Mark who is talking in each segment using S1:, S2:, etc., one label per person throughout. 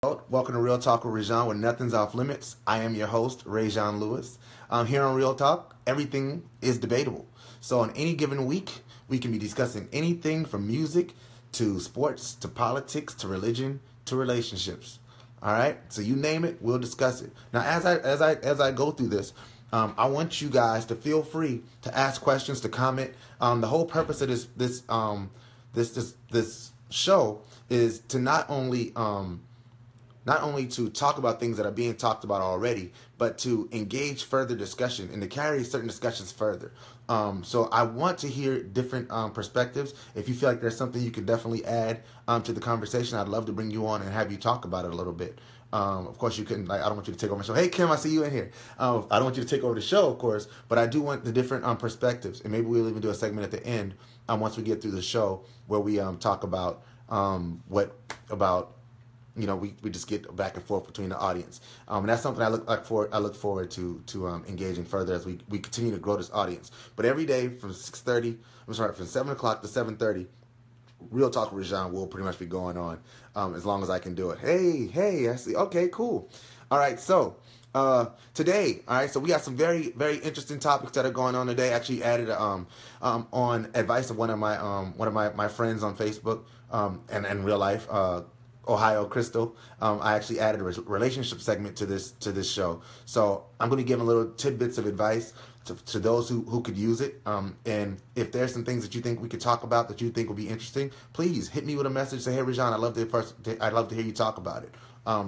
S1: Welcome to Real Talk with ReZsaun, where nothing's off limits. I am your host, ReZsaun Lewis. Here on Real Talk, everything is debatable. So on any given week, we can be discussing anything from music to sports to politics to religion to relationships. All right, so you name it, we'll discuss it. Now, as I go through this, I want you guys to feel free to ask questions, to comment. The whole purpose of this show is to not only to talk about things that are being talked about already, but to engage further discussion and to carry certain discussions further. So I want to hear different perspectives. If you feel like there's something you can definitely add to the conversation, I'd love to bring you on and have you talk about it a little bit. Of course, you couldn't. I don't want you to take over my show. Hey, Kim, I see you in here. I don't want you to take over the show, of course, but I do want the different perspectives, and maybe we'll even do a segment at the end once we get through the show where we talk about we just get back and forth between the audience, and that's something I look forward to engaging further as we continue to grow this audience. But every day from 7 o'clock to 7:30. Real Talk with ReZsaun will pretty much be going on as long as I can do it. Hey, I see. Okay, cool. All right, so today, so we got some very, very interesting topics that are going on today. I actually added on advice of one of my friends on Facebook and in real life, Ohio Crystal. I actually added a relationship segment to this show. So I'm going to give a little tidbits of advice to those who could use it. And if there's some things that you think we could talk about that you think would be interesting, please hit me with a message. Say, hey, ReZsaun, I'd love to hear you talk about it.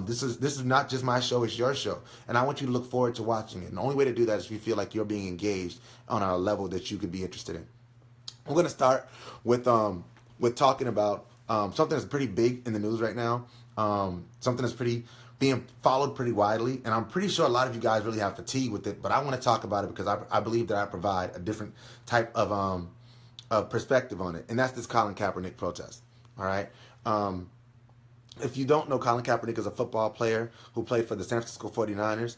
S1: This is not just my show, it's your show. And I want you to look forward to watching it. And the only way to do that is if you feel like you're being engaged on a level that you could be interested in. We're going to start with talking about something that's pretty big in the news right now. Something that's being followed pretty widely, and I'm pretty sure a lot of you guys really have fatigue with it, but I want to talk about it because I believe that I provide a different type of perspective on it, and that's this Colin Kaepernick protest. All right. If you don't know, Colin Kaepernick is a football player who played for the San Francisco 49ers,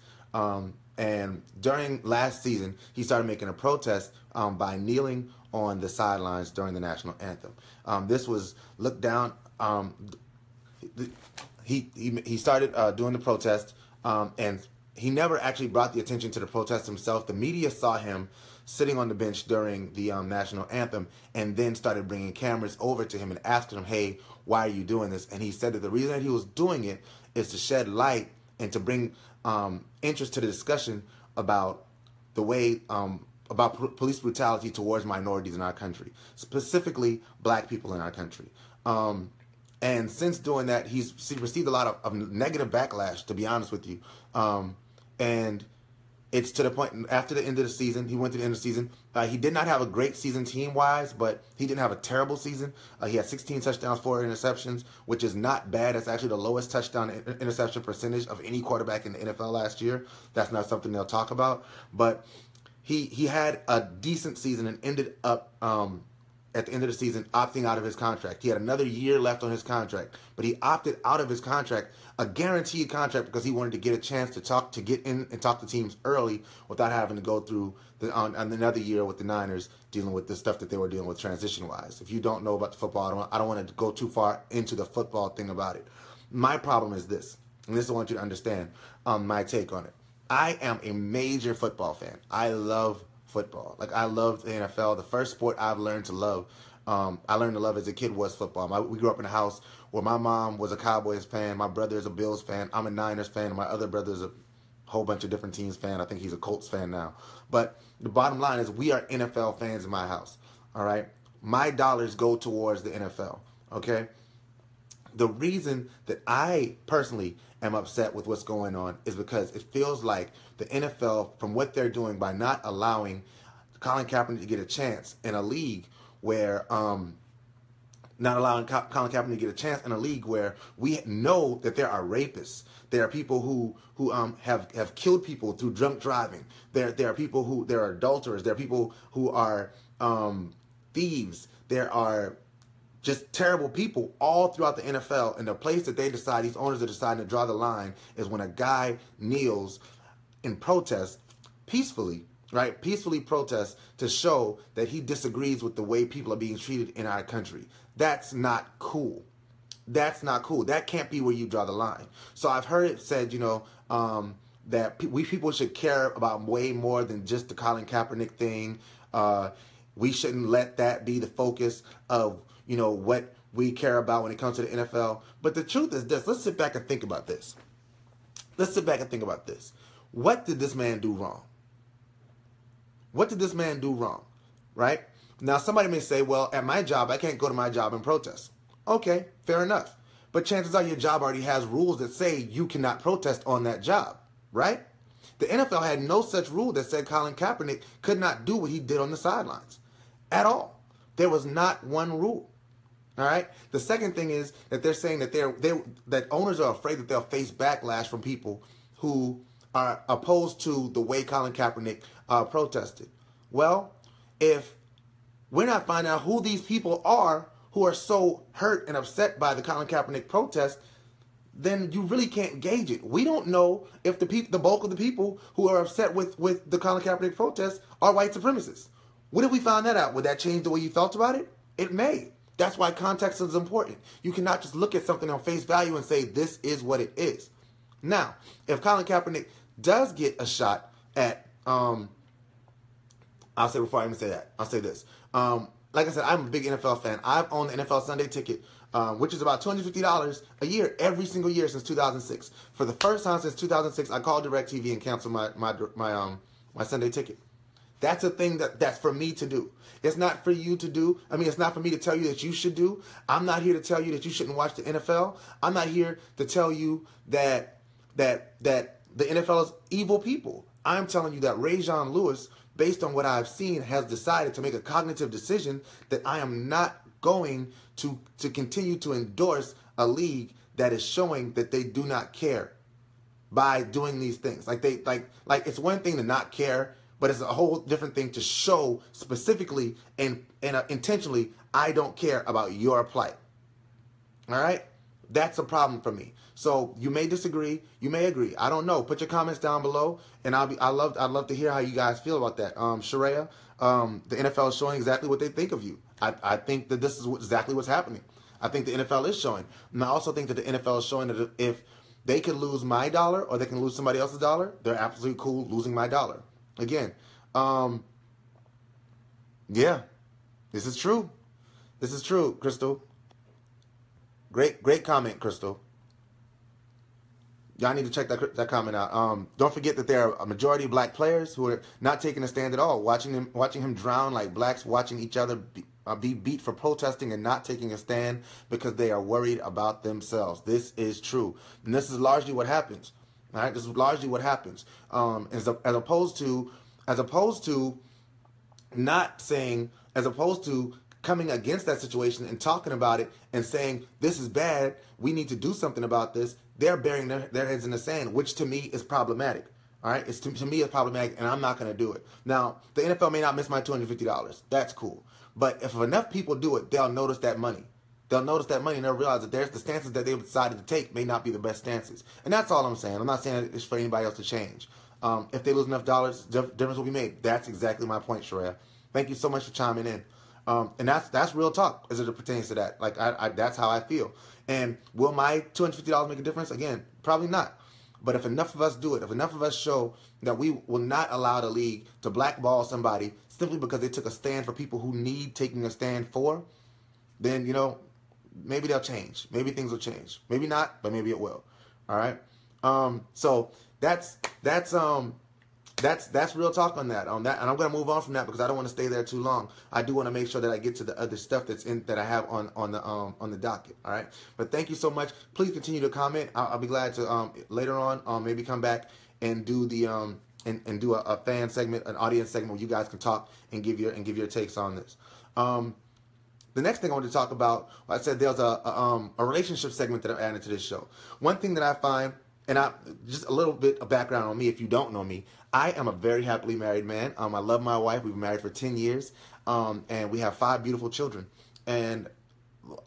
S1: and during last season, he started making a protest by kneeling on the sidelines during the national anthem. This was looked down. He started doing the protest, and he never actually brought the attention to the protest himself. The media saw him sitting on the bench during the national anthem, and then started bringing cameras over to him and asking him, "Hey, why are you doing this?" And he said that the reason that he was doing it is to shed light and to bring interest to the discussion about the way about police brutality towards minorities in our country, specifically black people in our country. And since doing that, he's received a lot of negative backlash, to be honest with you. And it's to the point, after the end of the season, he went to the end of the season. He did not have a great season team-wise, but he didn't have a terrible season. He had 16 touchdowns, 4 interceptions, which is not bad. That's actually the lowest touchdown interception percentage of any quarterback in the NFL last year. That's not something they'll talk about. But he had a decent season and ended up at the end of the season opting out of his contract. He had another year left on his contract, but he opted out of his contract, a guaranteed contract, because he wanted to get a chance to get in and talk to teams early without having to go through another year with the Niners dealing with the stuff that they were dealing with transition-wise. If you don't know about the football, I don't want to go too far into the football thing about it. My problem is this, and this I want you to understand my take on it. I am a major football fan. I love football. Like, I love the NFL. The first sport I've learned to love, I learned to love as a kid, was football. We grew up in a house where my mom was a Cowboys fan, my brother is a Bills fan, I'm a Niners fan, and my other brother is a whole bunch of different teams fan. I think he's a Colts fan now. But the bottom line is we are NFL fans in my house. All right? My dollars go towards the NFL. Okay? The reason that I personally am upset with what's going on is because it feels like the NFL, from what they're doing by not allowing Colin Kaepernick to get a chance in a league where, not allowing Colin Kaepernick to get a chance in a league where we know that there are rapists, there are people who have killed people through drunk driving, there are people there are adulterers, there are people who are thieves, there are just terrible people all throughout the NFL, and the place that these owners are deciding to draw the line is when a guy kneels in protest peacefully, right? Peacefully protests to show that he disagrees with the way people are being treated in our country. That's not cool. That's not cool. That can't be where you draw the line. So I've heard it said, that we people should care about way more than just the Colin Kaepernick thing. We shouldn't let that be the focus of, what we care about when it comes to the NFL. But the truth is this. Let's sit back and think about this. What did this man do wrong? What did this man do wrong? Right? Now, somebody may say, well, at my job, I can't go to my job and protest. Okay, fair enough. But chances are your job already has rules that say you cannot protest on that job, right? The NFL had no such rule that said Colin Kaepernick could not do what he did on the sidelines at all. There was not one rule. All right. The second thing is that they're saying that that owners are afraid that they'll face backlash from people who are opposed to the way Colin Kaepernick protested. Well, if we're not finding out who these people are who are so hurt and upset by the Colin Kaepernick protest, then you really can't gauge it. We don't know if the bulk of the people who are upset with the Colin Kaepernick protest are white supremacists. What if we found that out? Would that change the way you felt about it? It may. That's why context is important. You cannot just look at something on face value and say this is what it is. Now, if Colin Kaepernick does get a shot at, I'll say before I even say that, I'll say this. Like I said, I'm a big NFL fan. I've owned the NFL Sunday ticket, which is about $250 a year, every single year since 2006. For the first time since 2006, I called DirecTV and canceled my Sunday ticket. That's a thing that's for me to do. It's not for you to do. I mean, it's not for me to tell you that you should do. I'm not here to tell you that you shouldn't watch the NFL. I'm not here to tell you that the NFL is evil people. I'm telling you that ReZsaun Lewis, based on what I've seen, has decided to make a cognitive decision that I am not going to continue to endorse a league that is showing that they do not care by doing these things. Like it's one thing to not care, but it's a whole different thing to show specifically and intentionally, I don't care about your plight. All right? That's a problem for me. So you may disagree, you may agree. I don't know. Put your comments down below, and I'd love to hear how you guys feel about that. Sharia, the NFL is showing exactly what they think of you. I think that this is exactly what's happening. I think the NFL is showing. And I also think that the NFL is showing that if they could lose my dollar or they can lose somebody else's dollar, they're absolutely cool losing my dollar. Again, yeah, this is true. This is true, Crystal. Great comment, Crystal. Y'all need to check that comment out. Don't forget that there are a majority of black players who are not taking a stand at all, watching him drown like blacks watching each other be beat for protesting and not taking a stand because they are worried about themselves. This is true, and this is largely what happens. All right, this is largely what happens. As opposed to not saying, as opposed to coming against that situation and talking about it and saying, this is bad, we need to do something about this, they're burying their heads in the sand, which to me is problematic. All right? To me, it's problematic, and I'm not going to do it. Now, the NFL may not miss my $250. That's cool. But if enough people do it, they'll notice that money. They'll notice that money, and they'll realize that the stances that they've decided to take may not be the best stances. And that's all I'm saying. I'm not saying it's for anybody else to change. If they lose enough dollars, difference will be made. That's exactly my point, Sharia. Thank you so much for chiming in. And that's real talk as it pertains to that. Like, that's how I feel. And will my $250 make a difference? Again, probably not. But if enough of us do it, if enough of us show that we will not allow the league to blackball somebody simply because they took a stand for people who need taking a stand for, then, maybe they'll change. Maybe things will change. Maybe not, but maybe it will. All right? So that's real talk on that. And I'm going to move on from that because I don't want to stay there too long. I do want to make sure that I get to the other stuff that I have on the docket. All right. But thank you so much. Please continue to comment. I'll be glad to later on maybe come back and do the and do a fan segment, an audience segment where you guys can talk and give your takes on this. The next thing I want to talk about, I said there's a relationship segment that I've added to this show. One thing that I find, and just a little bit of background on me if you don't know me, I am a very happily married man. I love my wife. We've been married for 10 years, and we have 5 beautiful children. And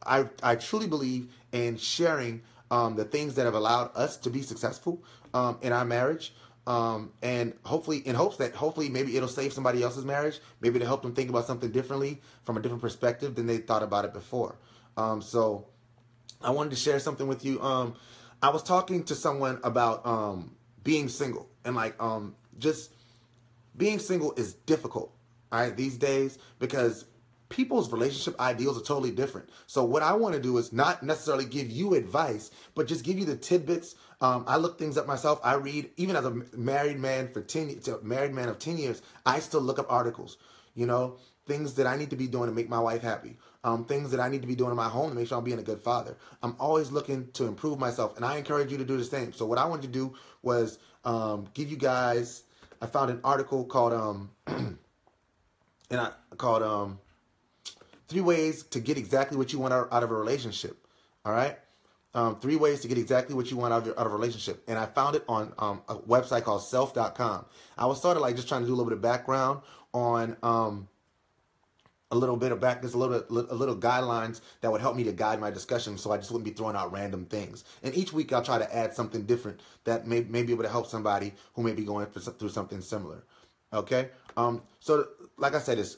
S1: I truly believe in sharing the things that have allowed us to be successful in our marriage. And hopefully, in hopes that maybe it'll save somebody else's marriage. Maybe it'll help them think about something differently from a different perspective than they thought about it before. So I wanted to share something with you. I was talking to someone about being single, and like just being single is difficult, all right, these days, because people's relationship ideals are totally different. So what I want to do is not necessarily give you advice, but just give you the tidbits. I look things up myself. I read, even as a married man for 10 to married man of 10 years, I still look up articles, you know, things that I need to be doing to make my wife happy. Things that I need to be doing in my home to make sure I'm being a good father. I'm always looking to improve myself, and I encourage you to do the same. So what I wanted to do was give you guys, I found an article called, called 3 ways to get exactly what you want out of a relationship. All right? 3 ways to get exactly what you want out of a relationship. And I found it on a website called self.com. I was sort of like just trying to do a little bit of background on a little guidelines that would help me to guide my discussion, so I just wouldn't be throwing out random things. And each week I'll try to add something different that may be able to help somebody who may be going through something similar. Okay? So like I said, is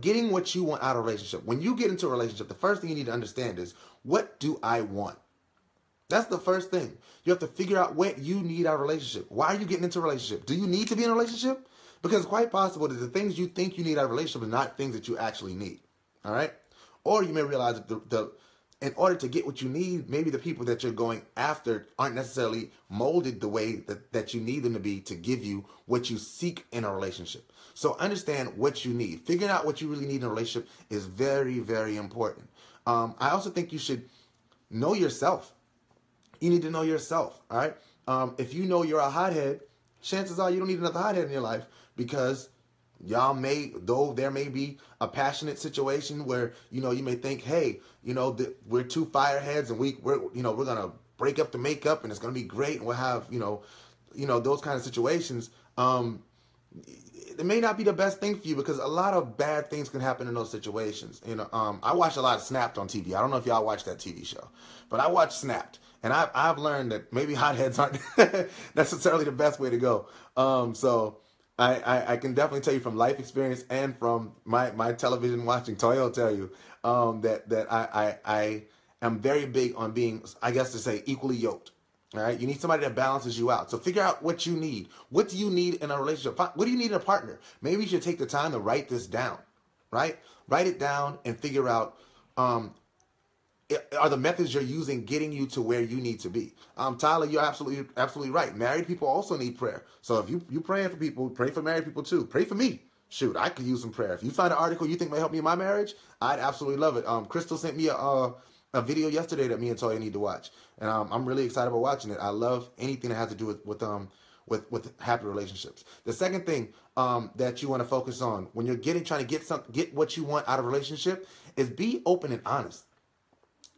S1: getting what you want out of a relationship. When you get into a relationship, the first thing you need to understand is, what do I want? That's the first thing. You have to figure out what you need out of a relationship. Why are you getting into a relationship? Do you need to be in a relationship? Because it's quite possible that the things you think you need out of a relationship are not things that you actually need. All right? Or you may realize that in order to get what you need, maybe the people that you're going after aren't necessarily molded the way that you need them to be to give you what you seek in a relationship. So understand what you need. Figuring out what you really need in a relationship is very, very important. I also think you should know yourself. You need to know yourself, all right? If you know you're a hothead, chances are you don't need another hothead in your life, because there may be a passionate situation where, you may think, hey, we're 2 fireheads and we're going to break up the makeup and it's going to be great and we'll have, those kind of situations. It may not be the best thing for you, because a lot of bad things can happen in those situations. I watch a lot of Snapped on TV. I don't know if y'all watch that TV show, but I watch Snapped, and I've learned that maybe hotheads aren't necessarily the best way to go. So I can definitely tell you from life experience and from my television watching, Toya will tell you that I am very big on being, I guess to say, equally yoked. All right, you need somebody that balances you out. So figure out what you need. What do you need in a relationship? What do you need in a partner? Maybe you should take the time to write this down, right? Write it down and figure out, are the methods you're using getting you to where you need to be? Tyler, you're absolutely right. Married people also need prayer. So if you praying for people, pray for married people too. Pray for me. Shoot, I could use some prayer. If you find an article you think may help me in my marriage, I'd absolutely love it. Crystal sent me a video yesterday that me and Toya need to watch, and I'm really excited about watching it. I love anything that has to do with happy relationships. The second thing that you want to focus on when you're trying to get what you want out of a relationship is be open and honest.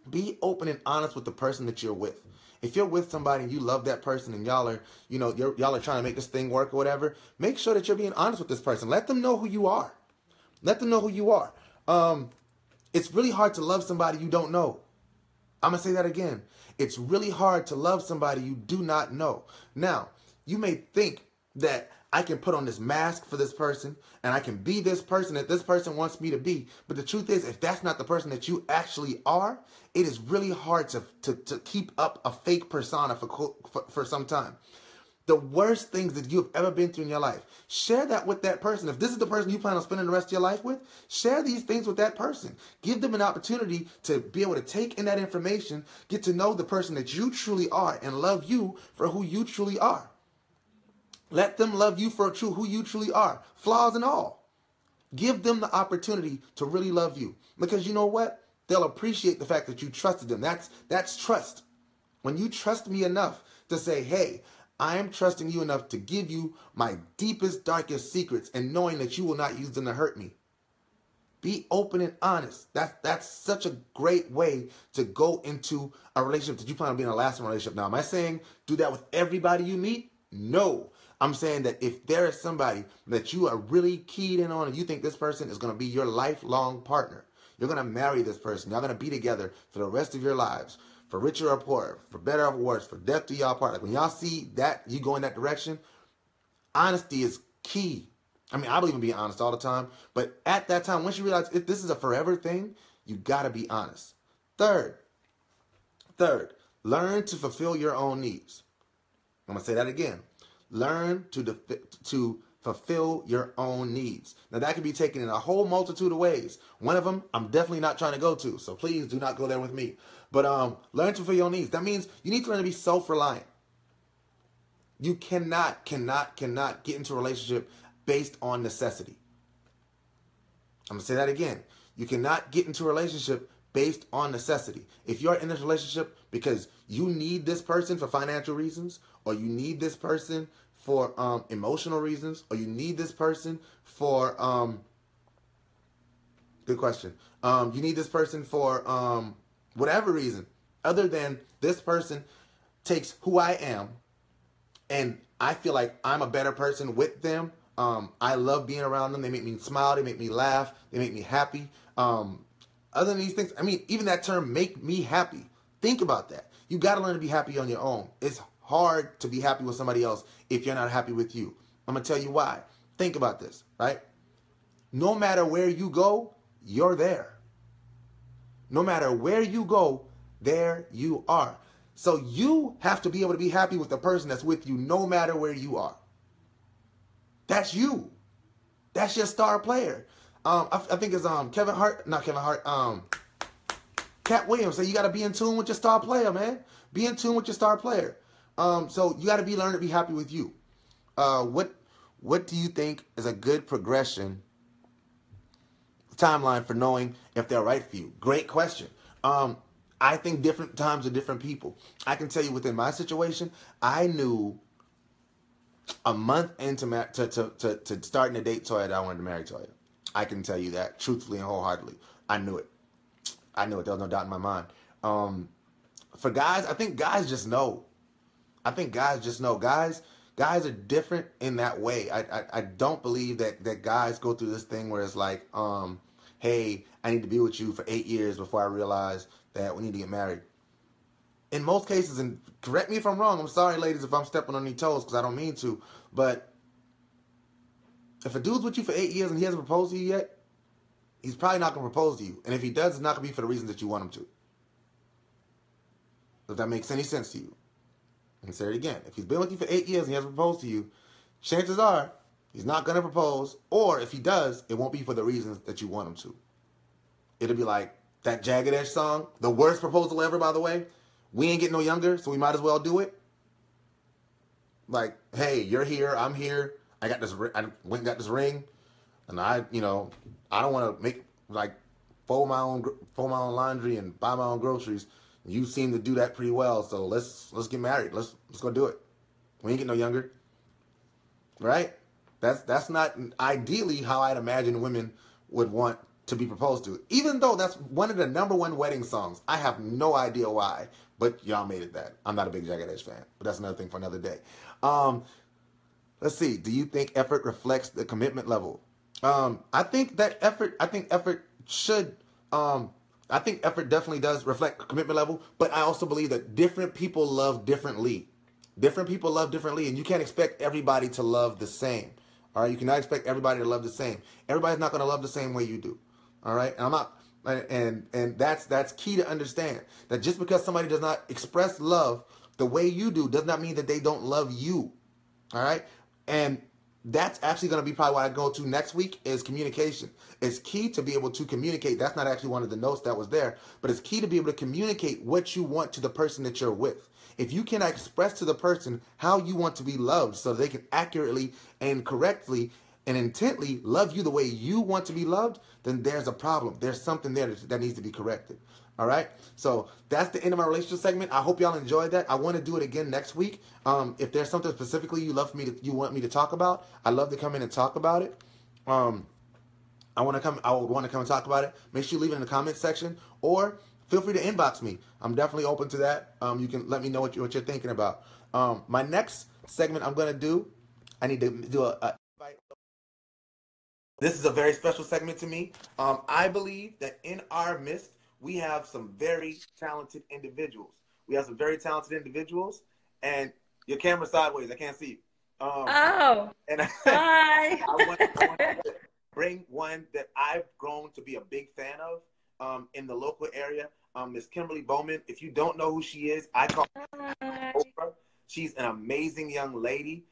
S1: Be open and honest with the person that you're with. If you're with somebody and you love that person and y'all are trying to make this thing work or whatever, make sure that you're being honest with this person. Let them know who you are. Let them know who you are. It's really hard to love somebody you don't know. I'm going to say that again. It's really hard to love somebody you do not know. Now, you may think that I can put on this mask for this person and I can be this person that this person wants me to be. But the truth is, if that's not the person that you actually are, it is really hard to keep up a fake persona for some time. The worst things that you've ever been through in your life, share that with that person. If this is the person you plan on spending the rest of your life with, share these things with that person. Give them an opportunity to be able to take in that information, get to know the person that you truly are, and love you for who you truly are. Let them love you for who you truly are, flaws and all. Give them the opportunity to really love you, because you know what? They'll appreciate the fact that you trusted them. That's trust. When you trust me enough to say, hey, I am trusting you enough to give you my deepest, darkest secrets, and knowing that you will not use them to hurt me. Be open and honest. That's such a great way to go into a relationship that you plan on being a lasting relationship. Now, am I saying do that with everybody you meet? No. I'm saying that if there is somebody that you are really keyed in on and you think this person is going to be your lifelong partner, you're going to marry this person, you're going to be together for the rest of your lives, for richer or poorer, for better or worse, for death to y'all part. Like when y'all see that you go in that direction, honesty is key. I mean, I believe in being honest all the time, but at that time, once you realize if this is a forever thing, you got to be honest. Third, Third, learn to fulfill your own needs. I'm going to say that again. Learn to fulfill your own needs. Now, that can be taken in a whole multitude of ways. One of them, I'm definitely not trying to go to, so please do not go there with me. But learn to fulfill your needs. That means you need to learn to be self-reliant. You cannot get into a relationship based on necessity. I'm going to say that again. You cannot get into a relationship based on necessity. If you're in this relationship because you need this person for financial reasons, or you need this person for emotional reasons, or you need this person for good question. You need this person for whatever reason, other than this person takes who I am, and I feel like I'm a better person with them. I love being around them. They make me smile. They make me laugh. They make me happy. Other than these things, I mean, even that term, make me happy. Think about that. You got to learn to be happy on your own. It's hard to be happy with somebody else if you're not happy with you. I'm going to tell you why. Think about this, right? No matter where you go, you're there. No matter where you go, there you are. So you have to be able to be happy with the person that's with you no matter where you are. That's you. That's your star player. I think it's Cat Williams said you got to be in tune with your star player, man. Be in tune with your star player. So you got to learn to be happy with you. What do you think is a good progression timeline for knowing if they're right for you? Great question. I think different times are different people. I can tell you within my situation, I knew a month into to starting to date Toya that I wanted to marry Toya. I can tell you that truthfully and wholeheartedly. I knew it. There was no doubt in my mind. For guys, I think guys just know. Guys are different in that way. I don't believe that guys go through this thing where it's like, hey, I need to be with you for 8 years before I realize that we need to get married. In most cases, and correct me if I'm wrong, I'm sorry, ladies, if I'm stepping on your toes, because I don't mean to, but if a dude's with you for 8 years and he hasn't proposed to you yet, he's probably not going to propose to you. And if he does, it's not going to be for the reasons that you want him to. If that makes any sense to you. And say it again. If he's been with you for 8 years and he hasn't proposed to you, chances are he's not going to propose. Or if he does, it won't be for the reasons that you want him to. It'll be like that Jagged Edge song, the worst proposal ever, by the way. We ain't getting no younger, so we might as well do it. Like, hey, you're here, I'm here. I went and got this ring, and I don't want to make like fold my own laundry and buy my own groceries. You seem to do that pretty well, so let's get married. Let's go do it. We ain't getting no younger, right? That's not ideally how I'd imagine women would want to be proposed to. Even though that's one of the #1 wedding songs. I have no idea why, but y'all made it that. I'm not a big Jagged Edge fan, but that's another thing for another day. Let's see. Do you think effort reflects the commitment level? I think effort definitely does reflect commitment level, but I also believe that different people love differently. And you can't expect everybody to love the same. All right, you cannot expect everybody to love the same. Everybody's not going to love the same way you do. All right, and I'm not, and that's key to understand that just because somebody does not express love the way you do does not mean that they don't love you. All right, and that's actually going to be probably what I go to next week is communication. It's key to be able to communicate. That's not actually one of the notes that was there, but it's key to be able to communicate what you want to the person that you're with. If you cannot express to the person how you want to be loved so they can accurately and correctly and intently love you the way you want to be loved, then there's a problem. There's something there that needs to be corrected. All right, so that's the end of my relationship segment. I hope y'all enjoyed that. I want to do it again next week. If there's something specifically you want me to talk about, I'd love to come in and talk about it. I would want to come and talk about it. Make sure you leave it in the comments section, or feel free to inbox me. I'm definitely open to that. You can let me know what you're thinking about. My next segment I'm going to do, I need to do a this is a very special segment to me. I believe that in our midst, we have some very talented individuals. And your camera's sideways. I can't see you. And
S2: hi.
S1: I want to bring one that I've grown to be a big fan of in the local area. Miss Kimberly Bowman. If you don't know who she is, I call
S2: Hi.
S1: her Oprah. She's an amazing young lady.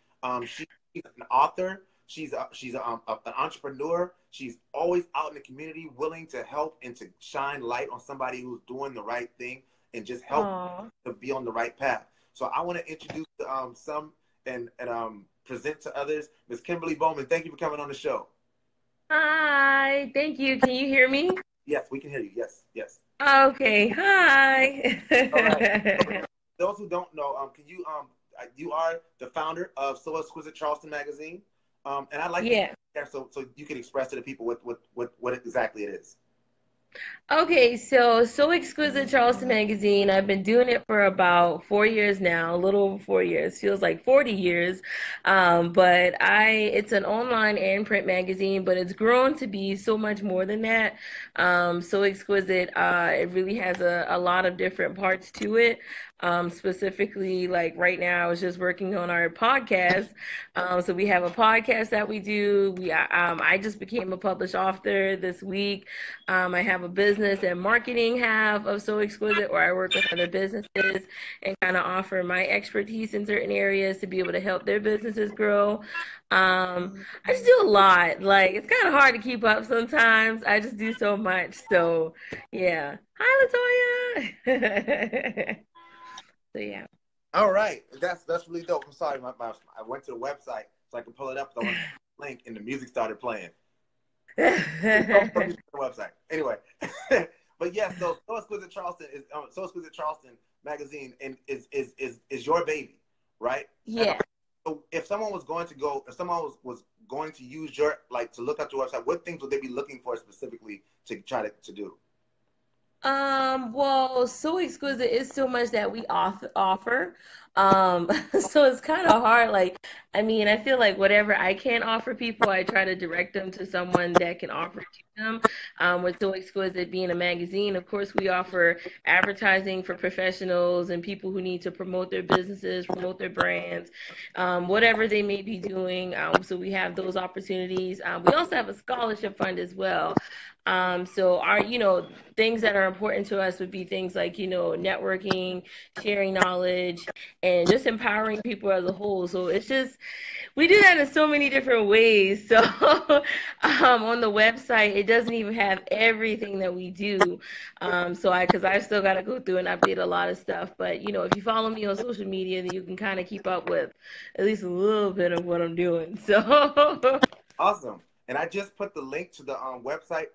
S1: She's an author. An entrepreneur. She's always out in the community, willing to help and to shine light on somebody who's doing the right thing and just help
S2: Aw.
S1: to be on the right path. So I want to introduce some and present to others Miss Kimberly Bowman. Thank you for coming on the show.
S2: Hi. Thank you. Can you hear me?
S1: Yes, we can hear you. Yes, yes.
S2: Okay. Hi.
S1: All right. So, those who don't know, can you you are the founder of So Exquisite Charleston magazine, and I'd like to
S2: Yeah.
S1: share so you can express to the people what exactly it is.
S2: Okay, so Exquisite Charleston Magazine, I've been doing it for about 4 years now, a little over 4 years, feels like 40 years. But it's an online and print magazine, but it's grown to be so much more than that. So Exquisite, it really has a lot of different parts to it. Specifically, like right now, I was just working on our podcast. So we have a podcast that we do. I just became a published author this week. I have a business and marketing half of So Exquisite where I work with other businesses and kind of offer my expertise in certain areas to be able to help their businesses grow. I just do a lot. Like, it's kind of hard to keep up sometimes. I just do so much. So, yeah. Hi, Latoya. So, yeah.
S1: All right, that's really dope. I'm sorry, I went to the website so I can pull it up. So I went to the link and the music started playing. The website anyway. But yeah, so Exquisite Charleston is So Exquisite Charleston magazine and is your baby, right? And
S2: Yeah.
S1: so if someone was going to go, if someone was going to use your like to look up your website, what things would they be looking for specifically to try to do?
S2: Well, So Exquisite is so much that we offer. So it's kind of hard. Like, I mean, I feel like whatever I can offer people, I try to direct them to someone that can offer it to them. With So Exquisite being a magazine, of course, we offer advertising for professionals and people who need to promote their businesses, promote their brands, whatever they may be doing. So we have those opportunities. We also have a scholarship fund as well. So things that are important to us would be things like, networking, sharing knowledge, and just empowering people as a whole. So it's just, we do that in so many different ways. So on the website, it doesn't even have everything that we do. Because I still got to go through and update a lot of stuff. But, if you follow me on social media, then you can kind of keep up with at least a little bit of what I'm doing. So,
S1: Awesome. And I just put the link to the website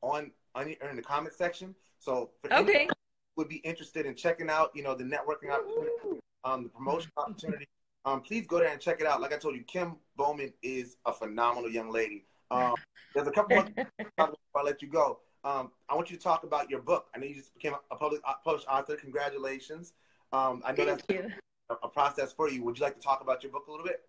S1: in the comment section. So for anyone
S2: okay.
S1: who would be interested in checking out, the networking opportunity, the promotion opportunity, please go there and check it out. Like I told you, Kim Bowman is a phenomenal young lady. There's a couple more things before I let you go. I want you to talk about your book. I know you just became a published author. Congratulations. I know
S2: Thank
S1: that's
S2: you.
S1: a process for you. Would you like to talk about your book a little bit?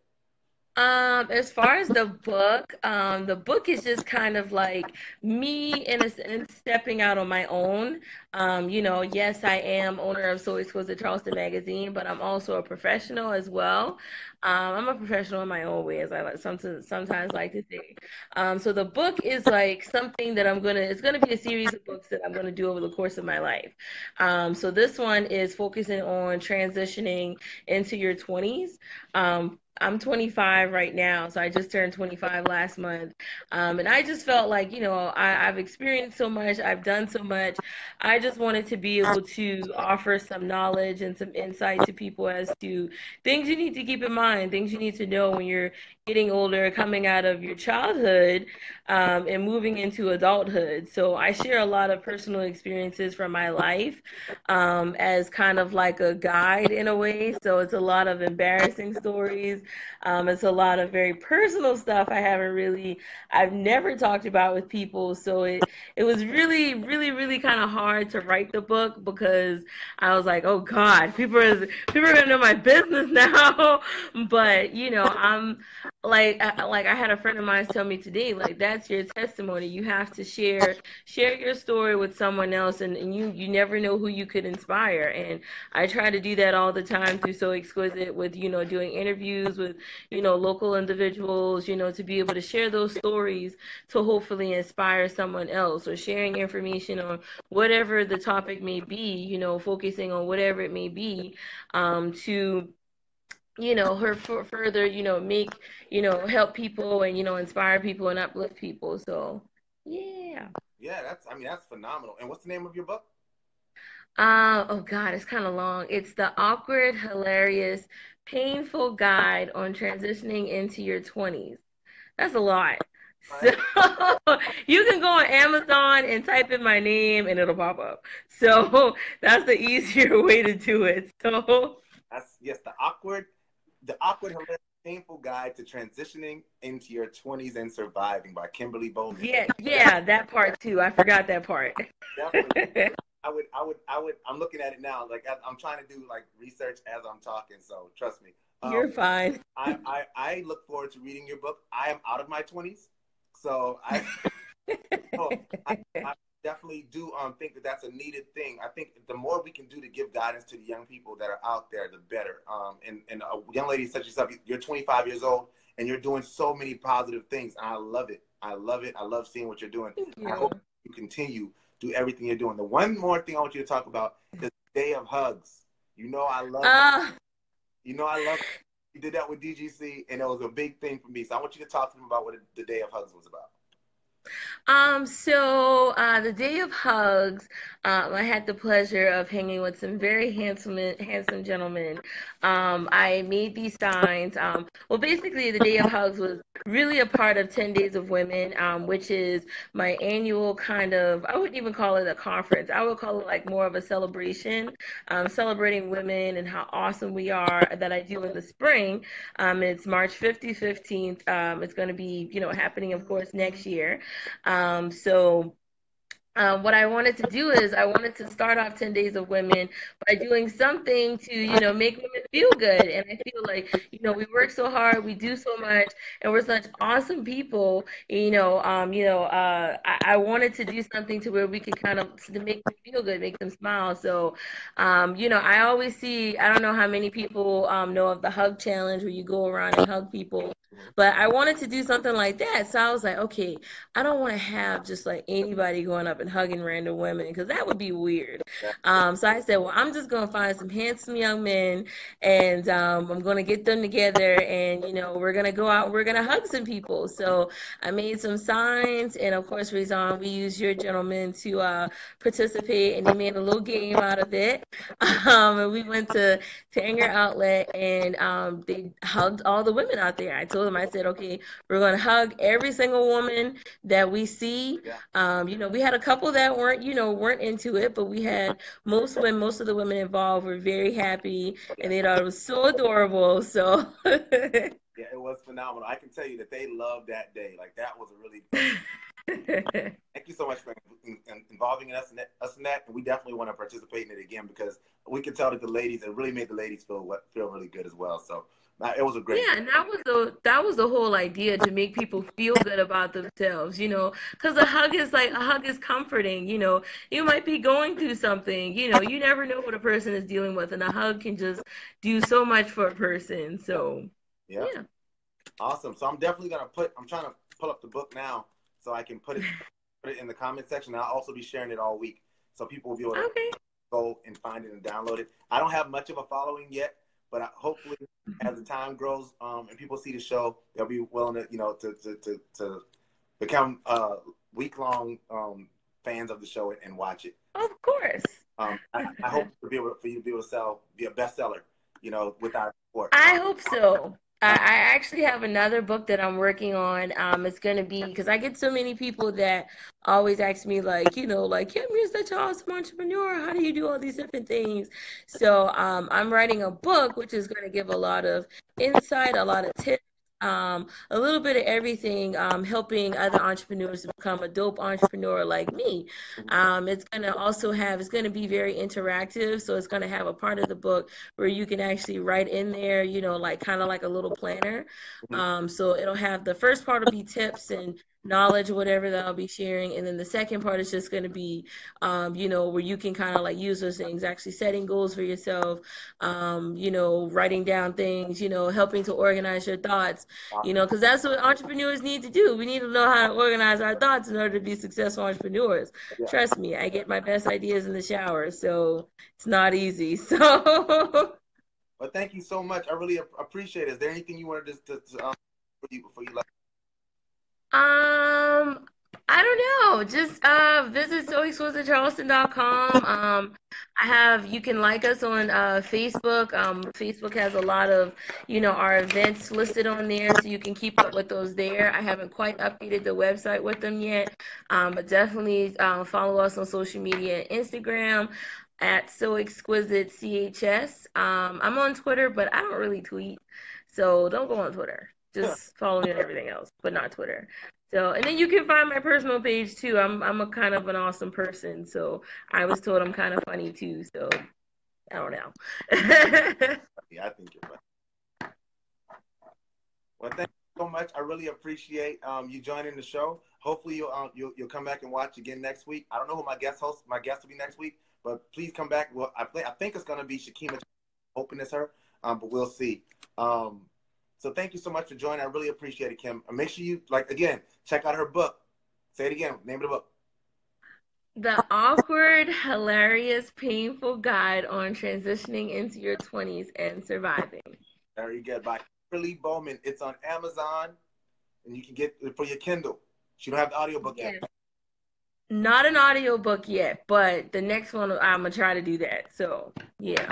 S2: As far as the book is just kind of like me in a sense stepping out on my own. Yes, I am owner of So Exquisite Charleston magazine, but I'm also a professional as well. I'm a professional in my own way, as I like sometimes like to say. So the book is like something that it's gonna be a series of books that I'm gonna do over the course of my life. So this one is focusing on transitioning into your 20s. I'm 25 right now, so I just turned 25 last month. And I just felt like, I've experienced so much, I've done so much. I just wanted to be able to offer some knowledge and some insight to people as to things you need to keep in mind, things you need to know when you're getting older, coming out of your childhood, and moving into adulthood. So I share a lot of personal experiences from my life, as kind of like a guide in a way. So it's a lot of embarrassing stories. It's a lot of very personal stuff I've never talked about with people. So it was really, really, really kind of hard to write the book because I was like, oh God, people are gonna know my business now. But I'm like I had a friend of mine tell me today, like that's your testimony. You have to share your story with someone else, and you never know who you could inspire. And I try to do that all the time through So Exquisite with doing interviews conversations with, local individuals, to be able to share those stories to hopefully inspire someone else, or sharing information on whatever the topic may be, focusing on whatever it may be, to her further, make, help people and, inspire people and uplift people. So, yeah.
S1: Yeah, that's phenomenal. And what's the name of your book?
S2: Oh God, it's kind of long. It's the awkward, hilarious, painful guide on transitioning into your 20s. That's a lot.
S1: All
S2: So
S1: right.
S2: you can go on Amazon and type in my name and it'll pop up. So that's the easier way to do it. So
S1: That's yes, the awkward, hilarious, painful guide to transitioning into your 20s and surviving by Kimberly Bowman.
S2: yeah, yeah, that part too. I forgot that part.
S1: Definitely. I'm looking at it now. Like I'm trying to do like research as I'm talking. So trust me.
S2: You're fine.
S1: I look forward to reading your book. I am out of my 20s, so oh, I definitely do think that that's a needed thing. I think the more we can do to give guidance to the young people that are out there, the better. And a young lady such as yourself, you're 25 years old and you're doing so many positive things. And I love it. I love it. I love seeing what you're doing.
S2: Thank
S1: I
S2: you.
S1: hope you continue do everything you're doing. The one more thing I want you to talk about is Day of Hugs. You know I love. You know I love. You did that with DGC, and it was a big thing for me. So I want you to talk to them about what the Day of Hugs was about.
S2: The Day of Hugs, I had the pleasure of hanging with some very handsome gentlemen. I made these signs. Well, basically, the Day of Hugs was really a part of 10 Days of Women, which is my annual kind of, I wouldn't even call it a conference. I would call it like more of a celebration, celebrating women and how awesome we are, that I do in the spring. It's March 5th to 15th. It's going to be, happening, of course, next year. What I wanted to do is I wanted to start off 10 Days of Women by doing something to, make women feel good. And I feel like, we work so hard, we do so much, and we're such awesome people, I wanted to do something to where we could kind of to make them feel good, make them smile. So, I always see, I don't know how many people know of the hug challenge where you go around and hug people. But I wanted to do something like that. So I was like, okay, I don't want to have just like anybody going up and hugging random women because that would be weird. So I said, well, I'm just going to find some handsome young men and I'm going to get them together and, we're going to go out and we're going to hug some people. So I made some signs and, of course, ReZaun, we used your gentleman to participate and he made a little game out of it. And we went to Tanger Outlet and they hugged all the women out there. I told them, I said, okay, we're going to hug every single woman that we see. We had a couple that weren't into it, but we had most of the women involved were very happy and they thought it was so adorable. So
S1: Yeah, it was phenomenal. I can tell you that they loved that day. Like that was a really thank you so much for involving us in that. And we definitely want to participate in it again because we can tell that the ladies, it really made the ladies feel really good as well. So it was a great.
S2: Yeah, and that was the whole idea, to make people feel good about themselves, because a hug is comforting, you might be going through something, you never know what a person is dealing with, and a hug can just do so much for a person. So
S1: yeah. Awesome. So I'm definitely I'm trying to pull up the book now so I can put it in the comment section. I'll also be sharing it all week so people will be able to go and find it and download it. I don't have much of a following yet, but hopefully as the time grows and people see the show, they'll be willing to to become week-long fans of the show and watch it.
S2: Of course.
S1: I hope for you to be able to be a bestseller, with our support.
S2: I hope so. I actually have another book that I'm working on. It's going to be, because I get so many people that always ask me, like, Kim, you're such an awesome entrepreneur. How do you do all these different things? So I'm writing a book, which is going to give a lot of insight, a lot of tips, a little bit of everything, helping other entrepreneurs to become a dope entrepreneur like me. It's going to be very interactive. So it's going to have a part of the book where you can actually write in there, like kind of like a little planner. So it'll have, the first part will be tips and knowledge, whatever that I'll be sharing. And then the second part is just going to be, where you can kind of like use those things, actually setting goals for yourself, writing down things, helping to organize your thoughts,
S1: Awesome.
S2: because that's what entrepreneurs need to do. We need to know how to organize our thoughts in order to be successful entrepreneurs.
S1: Yeah.
S2: Trust me, I get my best ideas in the shower, so it's not easy. So.
S1: Well, thank you so much. I really appreciate it. Is there anything you wanted to before you left?
S2: I don't know. Just visit soexquisitecharleston.com. You can like us on Facebook. Facebook has a lot of, our events listed on there, so you can keep up with those there. I haven't quite updated the website with them yet, but definitely follow us on social media, Instagram at So Exquisite CHS. I'm on Twitter, but I don't really tweet, so don't go on Twitter. Just follow me on everything else, but not Twitter. So, and then you can find my personal page too. I'm a kind of an awesome person, so I was told I'm kind of funny too. So I don't know.
S1: Yeah, I think you're right. Well, thank you so much. I really appreciate you joining the show. Hopefully you'll come back and watch again next week. I don't know who my guest will be next week, but please come back. Well, I think it's gonna be Shakima. Hoping it's her, but we'll see. So thank you so much for joining. I really appreciate it, Kim. And make sure you again check out her book. Say it again. Name of the book.
S2: The Awkward, Hilarious, Painful Guide on Transitioning into Your 20s and Surviving.
S1: Very good. By Kimberly Bowman. It's on Amazon, and you can get it for your Kindle. She don't have the audiobook yet.
S2: Not an audiobook yet, but the next one I'm gonna try to do that. So yeah.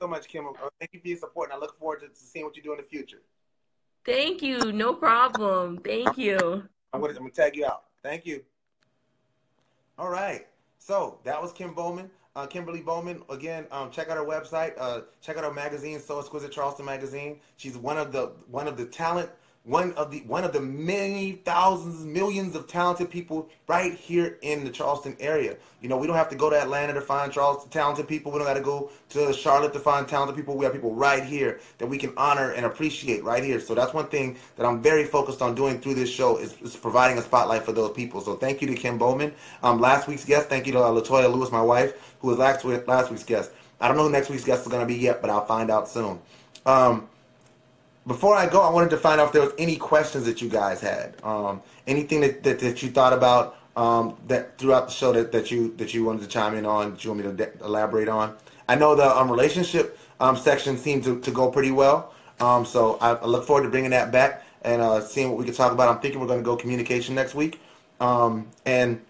S1: So much, Kim. Thank you for your support, and I look forward to seeing what you do in the future.
S2: Thank you. No problem. Thank you.
S1: I'm gonna tag you out. Thank you. All right. So that was Kimberly Bowman. Again, check out her website. Check out her magazine, So Exquisite Charleston magazine. She's one of the talent. One of the many thousands, millions of talented people right here in the Charleston area. We don't have to go to Atlanta to find talented people. We don't got to go to Charlotte to find talented people. We have people right here that we can honor and appreciate right here. So that's one thing that I'm very focused on doing through this show is providing a spotlight for those people. So thank you to Kim Bowman, last week's guest. Thank you to LaToya Lewis, my wife, who was last week's guest. I don't know who next week's guest is going to be yet, but I'll find out soon. Before I go, I wanted to find out if there was any questions that you guys had. Anything that you thought about that throughout the show that you wanted to chime in on, that you want me to elaborate on. I know the relationship section seemed to go pretty well. So I look forward to bringing that back and seeing what we can talk about. I'm thinking we're going to go communication next week. And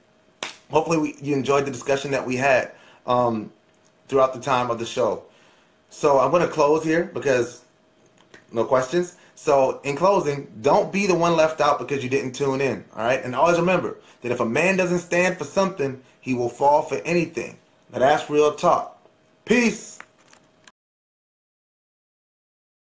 S1: hopefully you enjoyed the discussion that we had throughout the time of the show. So I'm going to close here because no questions. So in closing, don't be the one left out because you didn't tune in. All right. And always remember that if a man doesn't stand for something, he will fall for anything. Now that's real talk. Peace.